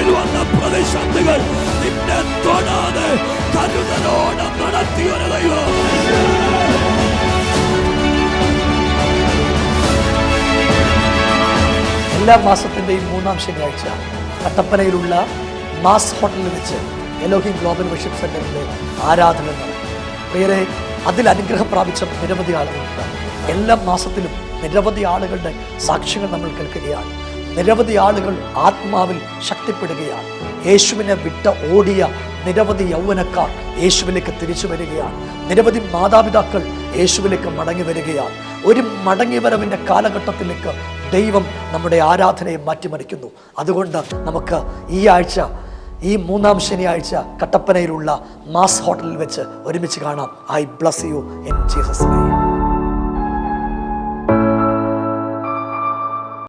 മുൻപിൽ വന്ന പ്രതിസന്ധികൾ നിന്നെ തൊടാതെ കരുതലോടെ നടത്തിയൊരു ദൈവം. എല്ലാ മാസത്തിൻ്റെയും 3-ാം ശനിയാഴ്ച കട്ടപ്പനയിലുള്ള മാസ് ഹോട്ടലിൽ വെച്ച് എലോഹിം ഗ്ലോബൽ വർഷിപ്പ് സെന്ററിലെ ആരാധന നടക്കും. വേറെ അതിൽ അനുഗ്രഹം പ്രാപിച്ച നിരവധി ആളുകളുണ്ട്. എല്ലാ മാസത്തിലും നിരവധി ആളുകളുടെ സാക്ഷ്യങ്ങൾ നമ്മൾ കേൾക്കുകയാണ്. നിരവധി ആളുകൾ ആത്മാവിൽ ശക്തിപ്പെടുകയാണ്. യേശുവിനെ വിട്ട് ഓടിയ നിരവധി യൗവനക്കാർ യേശുവിലേക്ക് തിരിച്ചു വരികയാണ്. നിരവധി മാതാപിതാക്കൾ യേശുവിലേക്ക് മടങ്ങി വരികയാണ്. ഒരു മടങ്ങിവരവിൻ്റെ കാലഘട്ടത്തിലേക്ക് ദൈവം നമ്മുടെ ആരാധനയെ മാറ്റിമറിക്കുന്നു. അതുകൊണ്ട് നമുക്ക് ഈ ആഴ്ച, ഈ 3-ാം ശനിയാഴ്ച കട്ടപ്പനയിലുള്ള മാസ് ഹോട്ടലിൽ വെച്ച് ഒരുമിച്ച് കാണാം. I bless you in Jesus.